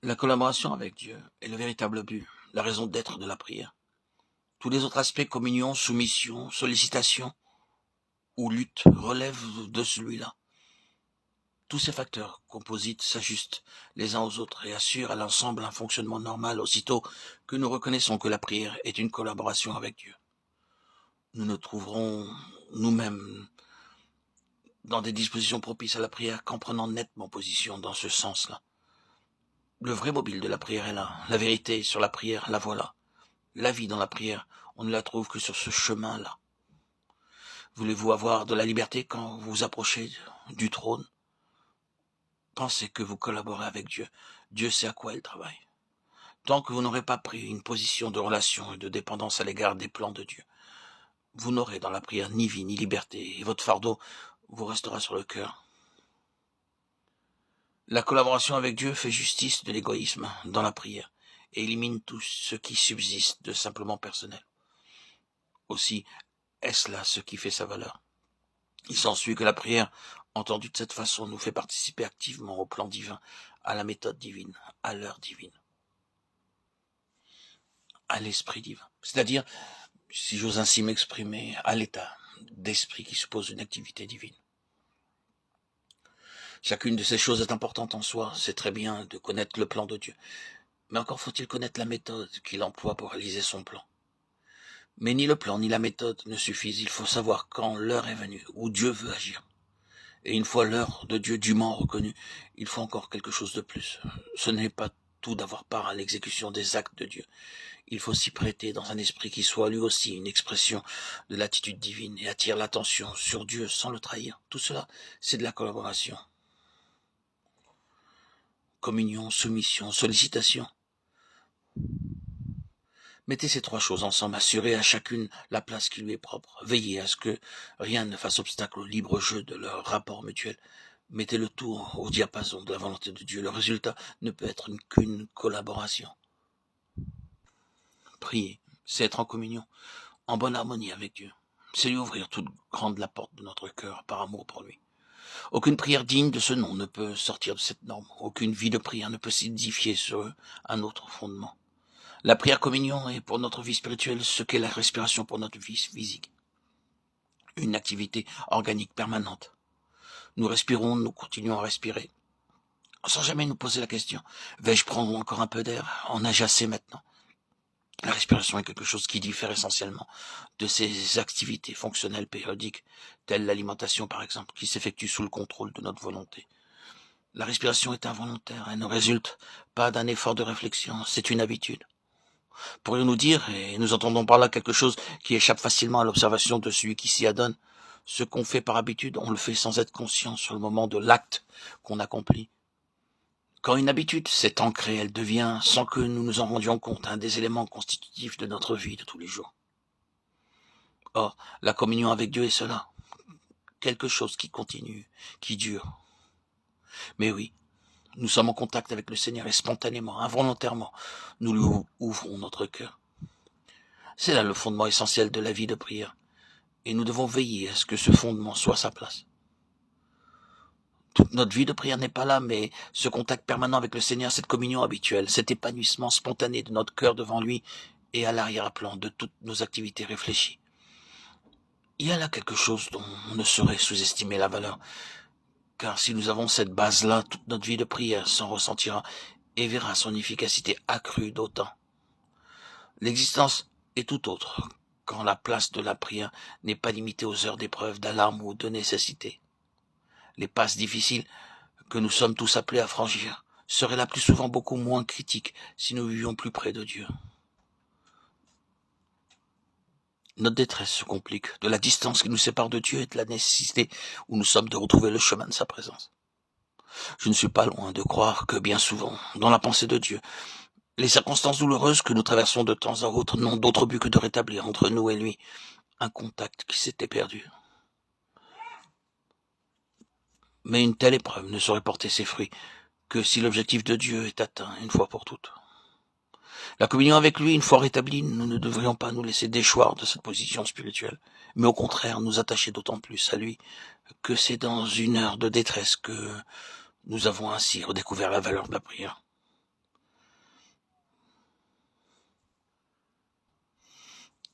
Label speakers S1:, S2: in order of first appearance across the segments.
S1: La collaboration avec Dieu est le véritable but, la raison d'être de la prière. Tous les autres aspects, communion, soumission, sollicitation ou lutte, relèvent de celui-là. Tous ces facteurs composites s'ajustent les uns aux autres et assurent à l'ensemble un fonctionnement normal aussitôt que nous reconnaissons que la prière est une collaboration avec Dieu. Nous nous trouverons nous-mêmes dans des dispositions propices à la prière qu'en prenant nettement position dans ce sens-là. Le vrai mobile de la prière est là. La vérité sur la prière, la voilà. La vie dans la prière, on ne la trouve que sur ce chemin-là. Voulez-vous avoir de la liberté quand vous vous approchez du trône? Pensez que vous collaborez avec Dieu. Dieu sait à quoi il travaille. Tant que vous n'aurez pas pris une position de relation et de dépendance à l'égard des plans de Dieu, vous n'aurez dans la prière ni vie ni liberté, et votre fardeau vous restera sur le cœur. La collaboration avec Dieu fait justice de l'égoïsme dans la prière et élimine tout ce qui subsiste de simplement personnel. Aussi, est-ce là ce qui fait sa valeur? Il s'ensuit que la prière, entendue de cette façon, nous fait participer activement au plan divin, à la méthode divine, à l'heure divine, à l'esprit divin. C'est-à-dire, si j'ose ainsi m'exprimer, à l'état d'esprit qui suppose une activité divine. Chacune de ces choses est importante en soi. C'est très bien de connaître le plan de Dieu. Mais encore faut-il connaître la méthode qu'il emploie pour réaliser son plan. Mais ni le plan ni la méthode ne suffisent. Il faut savoir quand l'heure est venue, où Dieu veut agir. Et une fois l'heure de Dieu dûment reconnue, il faut encore quelque chose de plus. Ce n'est pas tout d'avoir part à l'exécution des actes de Dieu. Il faut s'y prêter dans un esprit qui soit lui aussi une expression de l'attitude divine et attire l'attention sur Dieu sans le trahir. Tout cela, c'est de la collaboration. Communion, soumission, sollicitation. Mettez ces trois choses ensemble, assurez à chacune la place qui lui est propre. Veillez à ce que rien ne fasse obstacle au libre jeu de leur rapport mutuel. Mettez le tout au diapason de la volonté de Dieu. Le résultat ne peut être qu'une collaboration. Prier, c'est être en communion, en bonne harmonie avec Dieu. C'est lui ouvrir toute grande la porte de notre cœur par amour pour lui. Aucune prière digne de ce nom ne peut sortir de cette norme. Aucune vie de prière ne peut s'édifier sur un autre fondement. La prière communion est pour notre vie spirituelle ce qu'est la respiration pour notre vie physique. Une activité organique permanente. Nous respirons, nous continuons à respirer. Sans jamais nous poser la question, vais-je prendre encore un peu d'air? En ai-je assez maintenant? La respiration est quelque chose qui diffère essentiellement de ces activités fonctionnelles périodiques, telles l'alimentation par exemple, qui s'effectue sous le contrôle de notre volonté. La respiration est involontaire, elle ne résulte pas d'un effort de réflexion, c'est une habitude. Pourrions-nous dire, et nous entendons par là quelque chose qui échappe facilement à l'observation de celui qui s'y adonne, ce qu'on fait par habitude, on le fait sans être conscient sur le moment de l'acte qu'on accomplit. Quand une habitude s'est ancrée, elle devient, sans que nous nous en rendions compte, un des éléments constitutifs de notre vie de tous les jours. Or, la communion avec Dieu est cela, quelque chose qui continue, qui dure. Mais oui, nous sommes en contact avec le Seigneur et spontanément, involontairement, nous lui ouvrons notre cœur. C'est là le fondement essentiel de la vie de prière. Et nous devons veiller à ce que ce fondement soit à sa place. Toute notre vie de prière n'est pas là, mais ce contact permanent avec le Seigneur, cette communion habituelle, cet épanouissement spontané de notre cœur devant lui et à l'arrière-plan de toutes nos activités réfléchies. Il y a là quelque chose dont on ne saurait sous-estimer la valeur, car si nous avons cette base-là, toute notre vie de prière s'en ressentira et verra son efficacité accrue d'autant. L'existence est tout autre quand la place de la prière n'est pas limitée aux heures d'épreuve, d'alarme ou de nécessité. Les passes difficiles que nous sommes tous appelés à franchir seraient là plus souvent beaucoup moins critiques si nous vivions plus près de Dieu. Notre détresse se complique de la distance qui nous sépare de Dieu et de la nécessité où nous sommes de retrouver le chemin de sa présence. Je ne suis pas loin de croire que bien souvent, dans la pensée de Dieu, les circonstances douloureuses que nous traversons de temps à autre n'ont d'autre but que de rétablir entre nous et lui un contact qui s'était perdu. Mais une telle épreuve ne saurait porter ses fruits que si l'objectif de Dieu est atteint une fois pour toutes. La communion avec lui, une fois rétablie, nous ne devrions pas nous laisser déchoir de cette position spirituelle, mais au contraire nous attacher d'autant plus à lui que c'est dans une heure de détresse que nous avons ainsi redécouvert la valeur de la prière.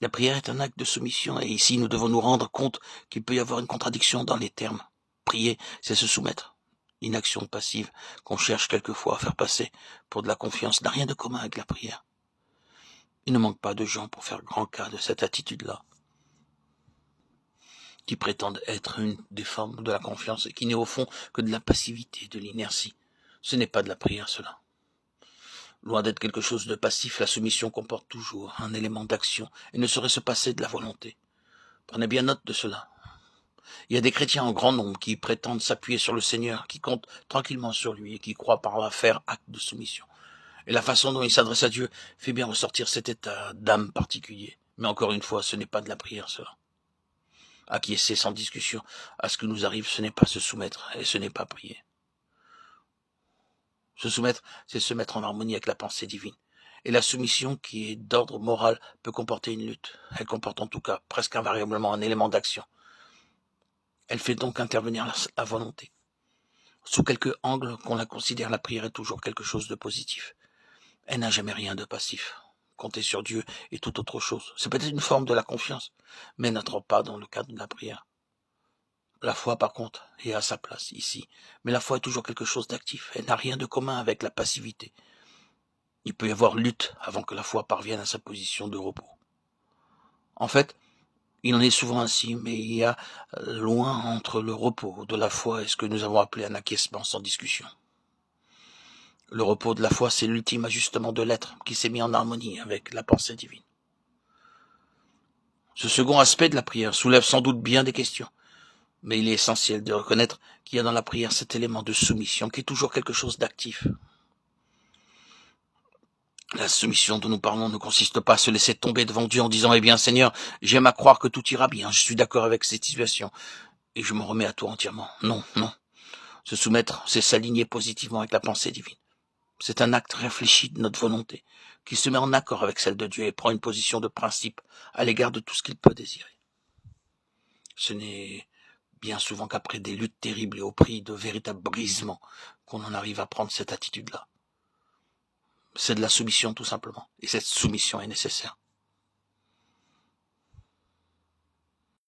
S1: La prière est un acte de soumission, et ici nous devons nous rendre compte qu'il peut y avoir une contradiction dans les termes. Prier, c'est se soumettre. L'inaction passive qu'on cherche quelquefois à faire passer pour de la confiance n'a rien de commun avec la prière. Il ne manque pas de gens pour faire grand cas de cette attitude-là, qui prétendent être une des formes de la confiance et qui n'est au fond que de la passivité, de l'inertie. Ce n'est pas de la prière, cela. Loin d'être quelque chose de passif, la soumission comporte toujours un élément d'action et ne saurait se passer de la volonté. Prenez bien note de cela. Il y a des chrétiens en grand nombre qui prétendent s'appuyer sur le Seigneur, qui comptent tranquillement sur lui et qui croient par là faire acte de soumission. Et la façon dont ils s'adressent à Dieu fait bien ressortir cet état d'âme particulier. Mais encore une fois, ce n'est pas de la prière, cela. Acquiescer sans discussion à ce que nous arrive, ce n'est pas se soumettre et ce n'est pas prier. Se soumettre, c'est se mettre en harmonie avec la pensée divine. Et la soumission, qui est d'ordre moral, peut comporter une lutte. Elle comporte en tout cas presque invariablement un élément d'action. Elle fait donc intervenir la volonté. Sous quelque angle qu'on la considère, la prière est toujours quelque chose de positif. Elle n'a jamais rien de passif. Compter sur Dieu est tout autre chose. C'est peut-être une forme de la confiance, mais n'entre pas dans le cadre de la prière. La foi, par contre, est à sa place ici. Mais la foi est toujours quelque chose d'actif. Elle n'a rien de commun avec la passivité. Il peut y avoir lutte avant que la foi parvienne à sa position de repos. En fait, il en est souvent ainsi, mais il y a loin entre le repos de la foi et ce que nous avons appelé un acquiescement sans discussion. Le repos de la foi, c'est l'ultime ajustement de l'être qui s'est mis en harmonie avec la pensée divine. Ce second aspect de la prière soulève sans doute bien des questions, mais il est essentiel de reconnaître qu'il y a dans la prière cet élément de soumission qui est toujours quelque chose d'actif. La soumission dont nous parlons ne consiste pas à se laisser tomber devant Dieu en disant « Eh bien Seigneur, j'aime à croire que tout ira bien, je suis d'accord avec cette situation et je m'en remets à toi entièrement. » Non, non. Se soumettre, c'est s'aligner positivement avec la pensée divine. C'est un acte réfléchi de notre volonté, qui se met en accord avec celle de Dieu et prend une position de principe à l'égard de tout ce qu'il peut désirer. Ce n'est bien souvent qu'après des luttes terribles et au prix de véritables brisements qu'on en arrive à prendre cette attitude-là. C'est de la soumission tout simplement, et cette soumission est nécessaire.